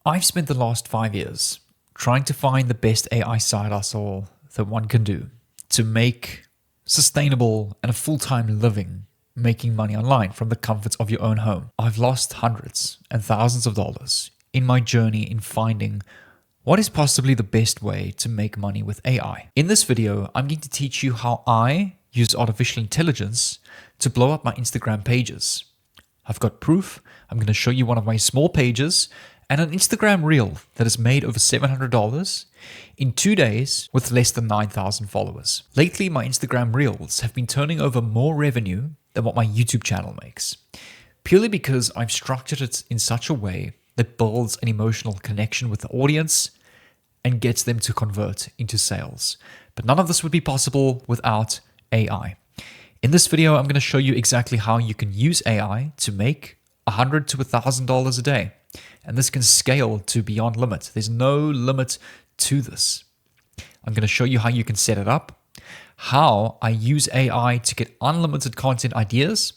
I've spent the last 5 years trying to find the best AI side hustle that one can do to make sustainable and a full-time living making money online from the comforts of your own home. I've lost hundreds and thousands of dollars in my journey in finding what is possibly the best way to make money with AI. In this video, I'm going to teach you how I use artificial intelligence to blow up my Instagram pages. I've got proof. I'm going to show you one of my small pages and an Instagram reel that has made over $700 in 2 days with less than 9,000 followers. Lately, my Instagram reels have been turning over more revenue than what my YouTube channel makes, purely because I've structured it in such a way that builds an emotional connection with the audience and gets them to convert into sales. But none of this would be possible without AI. In this video, I'm going to show you exactly how you can use AI to make $100 to $1,000 a day. And this can scale to beyond limit. There's no limit to this. I'm going to show you how you can set it up, how I use AI to get unlimited content ideas,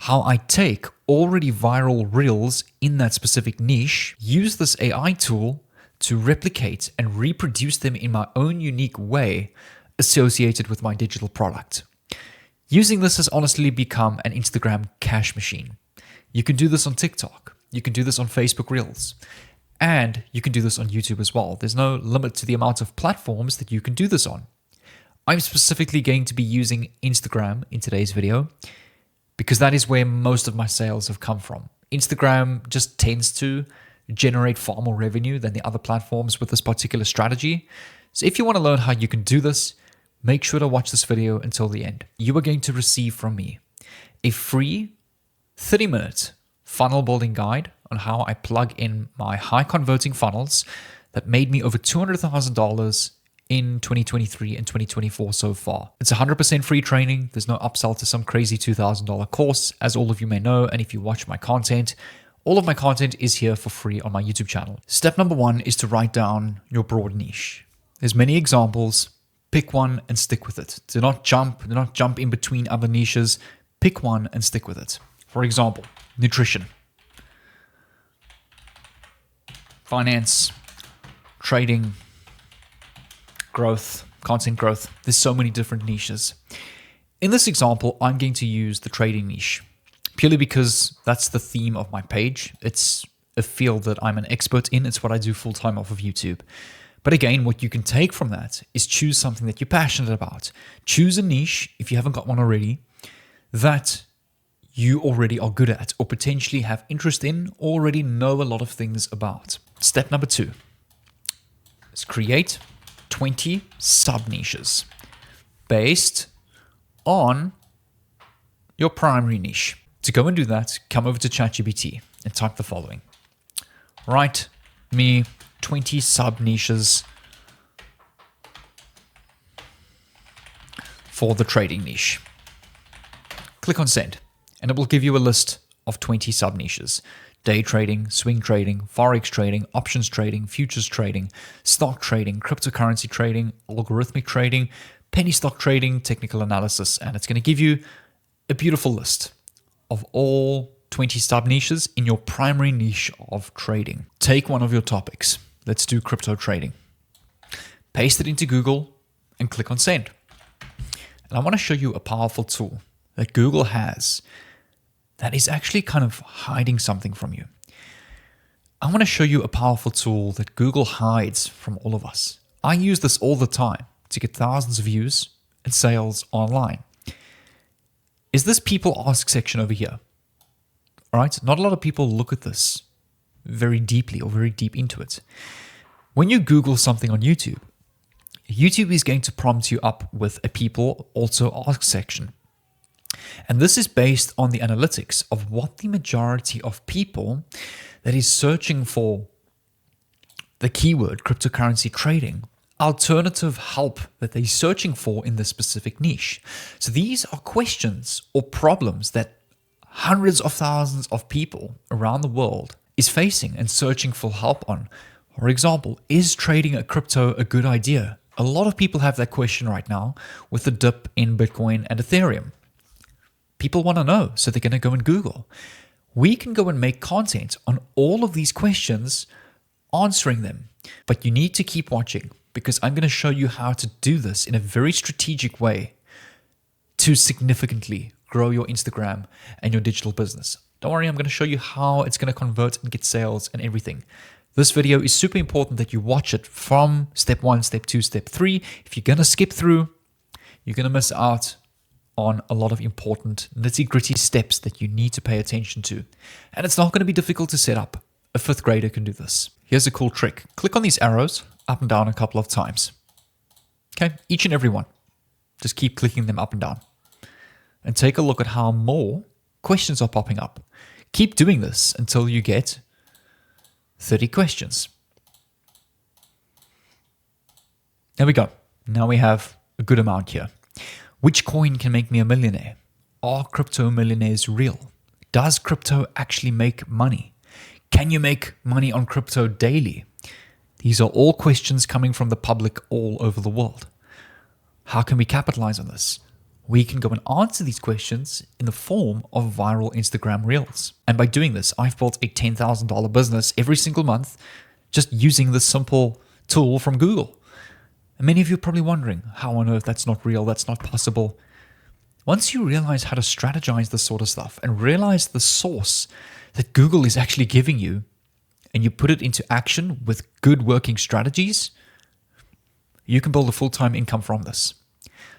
how I take already viral reels in that specific niche, use this AI tool to replicate and reproduce them in my own unique way associated with my digital product. Using this has honestly become an Instagram cash machine. You can do this on TikTok. You can do this on Facebook Reels. And you can do this on YouTube as well. There's no limit to the amount of platforms that you can do this on. I'm specifically going to be using Instagram in today's video because that is where most of my sales have come from. Instagram just tends to generate far more revenue than the other platforms with this particular strategy. So if you want to learn how you can do this, make sure to watch this video until the end. You are going to receive from me a free 30-minute funnel building guide on how I plug in my high converting funnels that made me over $200,000 in 2023 and 2024 so far. It's 100% free training. There's no upsell to some crazy $2,000 course, as all of you may know. And if you watch my content, all of my content is here for free on my YouTube channel. Step number 1 is to write down your broad niche. There's many examples. Pick one and stick with it. Do not jump in between other niches. Pick one and stick with it. For example, nutrition, finance, trading, growth, content growth. There's so many different niches. In this example, I'm going to use the trading niche purely because that's the theme of my page. It's a field that I'm an expert in. It's what I do full-time off of YouTube. But again, what you can take from that is choose something that you're passionate about. Choose a niche, if you haven't got one already, that you already are good at or potentially have interest in, already know a lot of things about. Step number 2 is create 20 sub-niches based on your primary niche. To go and do that, come over to ChatGPT and type the following. Write me 20 sub-niches for the trading niche. Click on send, and it will give you a list of 20 sub-niches. Day trading, swing trading, forex trading, options trading, futures trading, stock trading, cryptocurrency trading, algorithmic trading, penny stock trading, technical analysis, and it's going to give you a beautiful list of all 20 sub-niches in your primary niche of trading. Take one of your topics. Let's do crypto trading. Paste it into Google and click on send. And I want to show you a powerful tool that Google has that is actually kind of hiding something from you. I want to show you a powerful tool that Google hides from all of us. I use this all the time to get thousands of views and sales online. Is this people ask section over here? All right, not a lot of people look at this very deeply or very deep into it. When you Google something on YouTube, YouTube is going to prompt you up with a people also ask section. And this is based on the analytics of what the majority of people that is searching for the keyword cryptocurrency trading, alternative help that they're searching for in this specific niche. So these are questions or problems that hundreds of thousands of people around the world is facing and searching for help on. For example, is trading a crypto a good idea? A lot of people have that question right now with the dip in Bitcoin and Ethereum. People want to know, so they're going to go and Google. We can go and make content on all of these questions answering them. But you need to keep watching because I'm going to show you how to do this in a very strategic way to significantly grow your Instagram and your digital business. Don't worry, I'm going to show you how it's going to convert and get sales and everything. This video is super important that you watch it from step 1, step 2, step 3. If you're going to skip through, you're going to miss out on a lot of important nitty-gritty steps that you need to pay attention to. And it's not going to be difficult to set up. A 5th grader can do this. Here's a cool trick. Click on these arrows up and down a couple of times. Okay, each and every one. Just keep clicking them up and down. And take a look at how more questions are popping up. Keep doing this until you get 30 questions. There we go. Now we have a good amount here. Which coin can make me a millionaire? Are crypto millionaires real? Does crypto actually make money? Can you make money on crypto daily? These are all questions coming from the public all over the world. How can we capitalize on this? We can go and answer these questions in the form of viral Instagram Reels. And by doing this, I've built a $10,000 business every single month just using this simple tool from Google. And many of you are probably wondering, how on earth that's not real, that's not possible. Once you realize how to strategize this sort of stuff and realize the source that Google is actually giving you, and you put it into action with good working strategies, you can build a full-time income from this.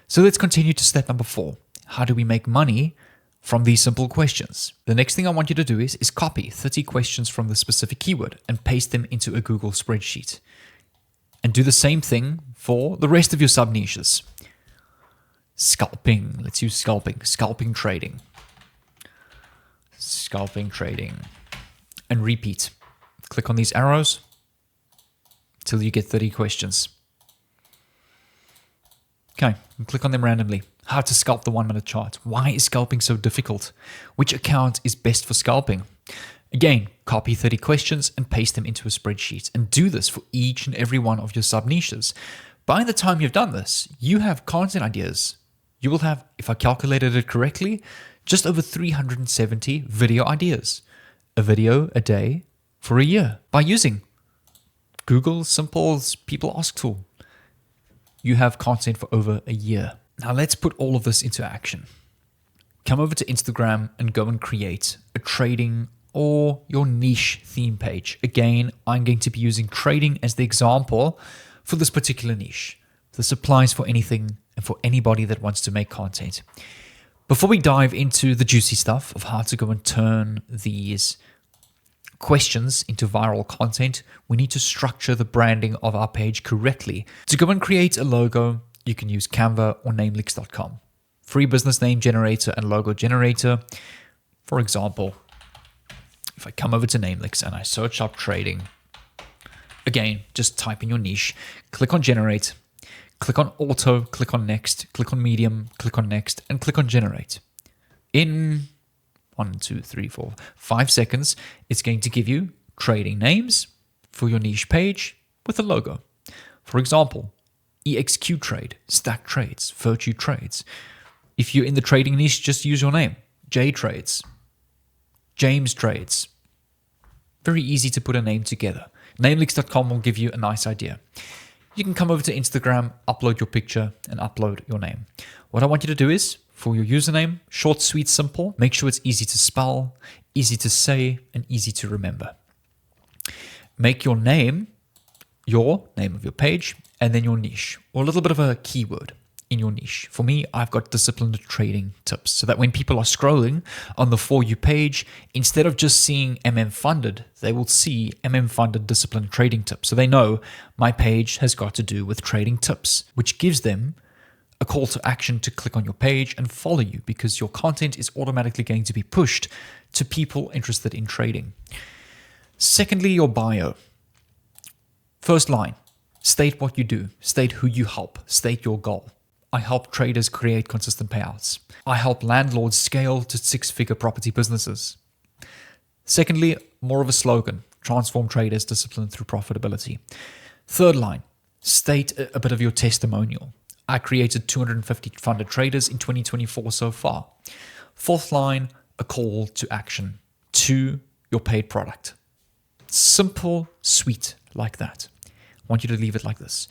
So let's continue to step number 4. How do we make money from these simple questions? The next thing I want you to do is copy 30 questions from the specific keyword and paste them into a Google spreadsheet. And do the same thing for the rest of your sub-niches. Scalping. Let's use scalping. Scalping trading. Scalping trading. And repeat. Click on these arrows till you get 30 questions. Okay, and click on them randomly. How to scalp the 1-minute chart. Why is scalping so difficult? Which account is best for scalping? Again, copy 30 questions and paste them into a spreadsheet. And do this for each and every one of your sub-niches. By the time you've done this, you have content ideas. You will have, if I calculated it correctly, just over 370 video ideas. A video a day for a year by using Google's simple people ask tool. You have content for over a year. Now let's put all of this into action. Come over to Instagram and go and create a trading or your niche theme page. Again, I'm going to be using trading as the example for this particular niche. This applies for anything and for anybody that wants to make content. Before we dive into the juicy stuff of how to go and turn these questions into viral content, we need to structure the branding of our page correctly. To go and create a logo, you can use Canva or namelix.com. Free business name generator and logo generator. For example, if I come over to Namelix and I search up trading, again, just type in your niche, click on generate, click on auto, click on next, click on medium, click on next, and click on generate. In 5 seconds, it's going to give you trading names for your niche page with a logo. For example, EXQ Trade, Stack Trades, Virtue Trades. If you're in the trading niche, just use your name. J Trades, James Trades. Very easy to put a name together. Namelix.com will give you a nice idea. You can come over to Instagram, upload your picture, and upload your name. What I want you to do is, for your username, short, sweet, simple, make sure it's easy to spell, easy to say, and easy to remember. Make your name of your page, and then your niche, or a little bit of a keyword in your niche. For me, I've got disciplined trading tips, so that when people are scrolling on the For You page, instead of just seeing funded, they will see funded disciplined trading tips. So they know my page has got to do with trading tips, which gives them a call to action to click on your page and follow you, because your content is automatically going to be pushed to people interested in trading. Secondly, your bio. First line, state what you do, state who you help, state your goal. I help traders create consistent payouts. I help landlords scale to 6-figure property businesses. Secondly, more of a slogan, transform traders disciplined through profitability. Third line, state a bit of your testimonial. I created 250 funded traders in 2024 so far. Fourth line, a call to action to your paid product. Simple, sweet, like that. I want you to leave it like this.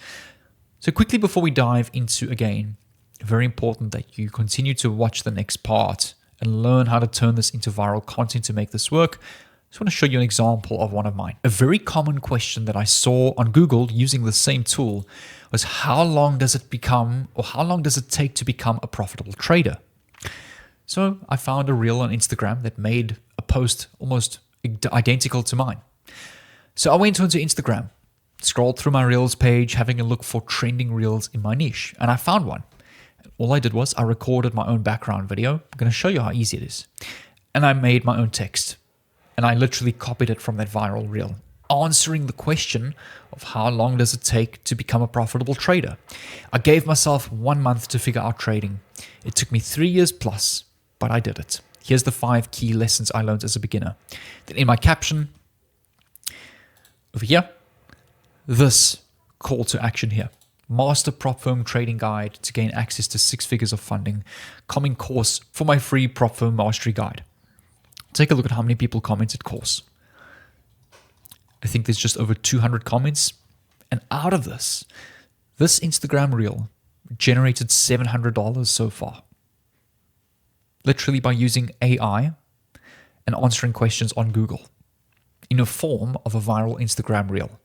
So quickly before we dive into, again, very important that you continue to watch the next part and learn how to turn this into viral content to make this work. I just want to show you an example of one of mine. A very common question that I saw on Google using the same tool was how long does it take to become a profitable trader? So I found a reel on Instagram that made a post almost identical to mine. So I went onto Instagram, scrolled through my reels page, having a look for trending reels in my niche, and I found one. All I did was I recorded my own background video. I'm going to show you how easy it is. And I made my own text. And I literally copied it from that viral reel, answering the question of how long does it take to become a profitable trader. I gave myself 1 month to figure out trading. It took me 3 years plus, but I did it. Here's the 5 key lessons I learned as a beginner. Then in my caption, over here, this call to action here. Master prop firm trading guide to gain access to 6 figures of funding. Coming course for my free prop firm mastery guide. Take a look at how many people commented course. I think there's just over 200 comments. And out of this Instagram reel generated $700 so far. Literally by using AI and answering questions on Google in a form of a viral Instagram reel.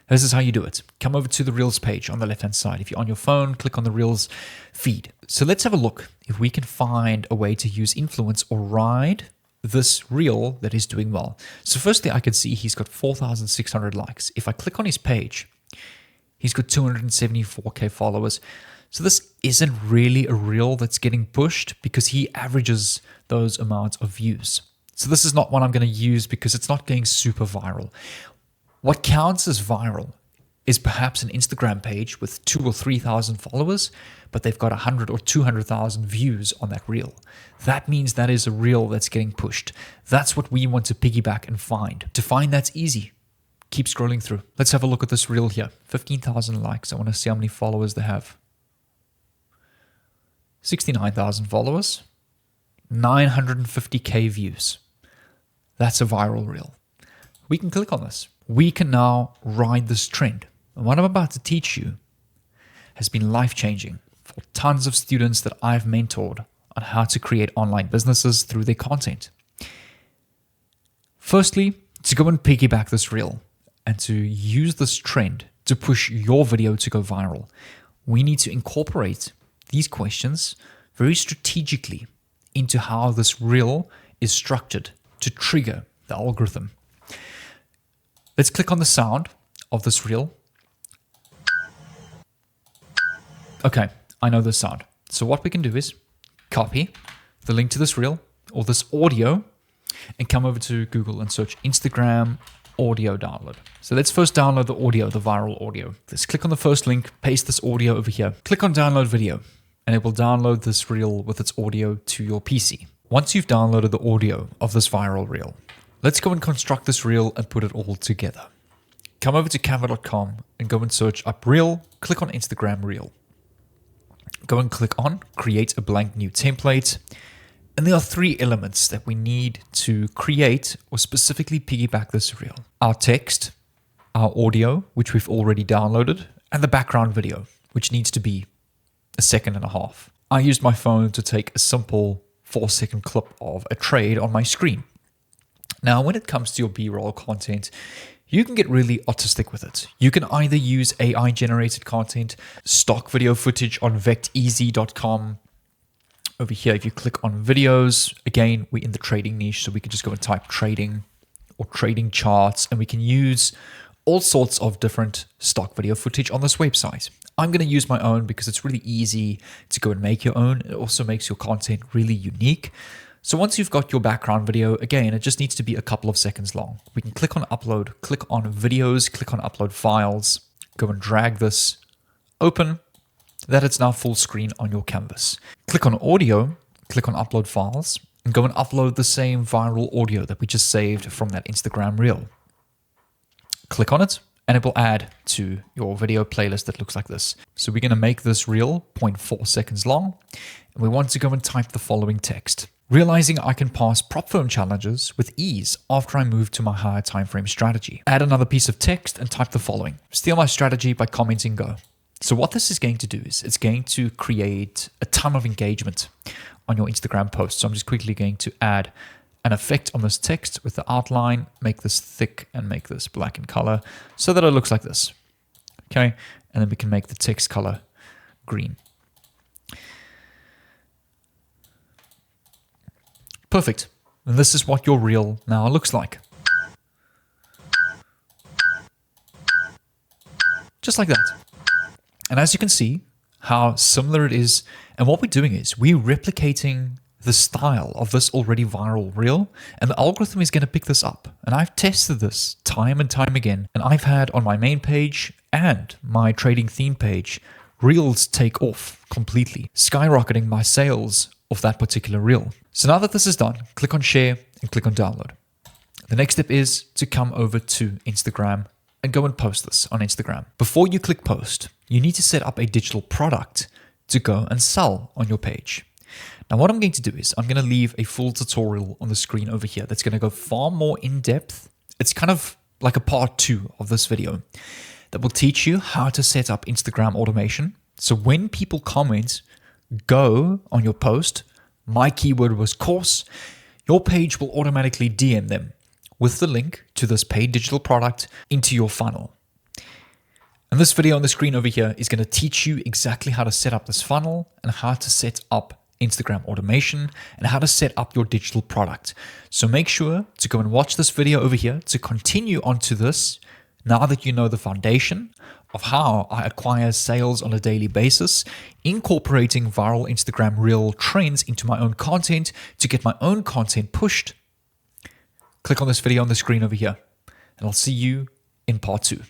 This is how you do it. Come over to the Reels page on the left-hand side. If you're on your phone, click on the Reels feed. So let's have a look if we can find a way to use influence or ride this reel that is doing well. So firstly, I can see he's got 4,600 likes. If I click on his page, he's got 274K followers. So this isn't really a reel that's getting pushed because he averages those amounts of views. So this is not one I'm going to use because it's not going super viral. What counts as viral is perhaps an Instagram page with 2,000 or 3,000 followers, but they've got 100 or 200,000 views on that reel. That means that is a reel that's getting pushed. That's what we want to piggyback and find. To find that's easy. Keep scrolling through. Let's have a look at this reel here. 15,000 likes. I want to see how many followers they have. 69,000 followers. 950K views. That's a viral reel. We can click on this. We can now ride this trend. And what I'm about to teach you has been life-changing for tons of students that I've mentored on how to create online businesses through their content. Firstly, to go and piggyback this reel and to use this trend to push your video to go viral, we need to incorporate these questions very strategically into how this reel is structured to trigger the algorithm. Let's click on the sound of this reel. Okay, I know the sound. So what we can do is copy the link to this reel or this audio and come over to Google and search Instagram audio download. So let's first download the audio, the viral audio. Let's click on the first link, paste this audio over here. Click on download video and it will download this reel with its audio to your PC. Once you've downloaded the audio of this viral reel, let's go and construct this reel and put it all together. Come over to canva.com and go and search up reel, click on Instagram reel. Go and click on create a blank new template. And there are 3 elements that we need to create or specifically piggyback this reel. Our text, our audio, which we've already downloaded, and the background video, which needs to be 1.5 seconds. I used my phone to take a simple 4-second clip of a trade on my screen. Now, when it comes to your B-roll content, you can get really artistic with it. You can either use AI-generated content, stock video footage on vecteasy.com. Over here, if you click on videos, again, we're in the trading niche, so we can just go and type trading or trading charts, and we can use all sorts of different stock video footage on this website. I'm going to use my own because it's really easy to go and make your own. It also makes your content really unique. So once you've got your background video, again, it just needs to be a couple of seconds long. We can click on upload, click on videos, click on upload files, go and drag this, open, that it's now full screen on your canvas. Click on audio, click on upload files, and go and upload the same viral audio that we just saved from that Instagram reel. Click on it, and it will add to your video playlist that looks like this. So we're going to make this reel 0.4 seconds long, and we want to go and type the following text. Realizing I can pass prop firm challenges with ease after I move to my higher time frame strategy. Add another piece of text and type the following. Steal my strategy by commenting go. So what this is going to do is it's going to create a ton of engagement on your Instagram post. So I'm just quickly going to add an effect on this text with the outline, make this thick and make this black in color so that it looks like this. Okay, and then we can make the text color green. Perfect. And this is what your reel now looks like. Just like that. And as you can see how similar it is, and what we're doing is we're replicating the style of this already viral reel, and the algorithm is going to pick this up. And I've tested this time and time again, and I've had on my main page and my trading theme page, reels take off completely, skyrocketing my sales of that particular reel. So now that this is done, click on share and click on download. The next step is to come over to Instagram and go and post this on Instagram. Before you click post, you need to set up a digital product to go and sell on your page. Now what I'm going to do is I'm going to leave a full tutorial on the screen over here that's going to go far more in depth. It's kind of like a part 2 of this video that will teach you how to set up Instagram automation. So when people comment, go on your post, my keyword was course, your page will automatically DM them with the link to this paid digital product into your funnel. And this video on the screen over here is going to teach you exactly how to set up this funnel and how to set up Instagram automation and how to set up your digital product. So make sure to go and watch this video over here to continue onto this now that you know the foundation of how I acquire sales on a daily basis, incorporating viral Instagram reel trends into my own content to get my own content pushed. Click on this video on the screen over here, and I'll see you in part 2.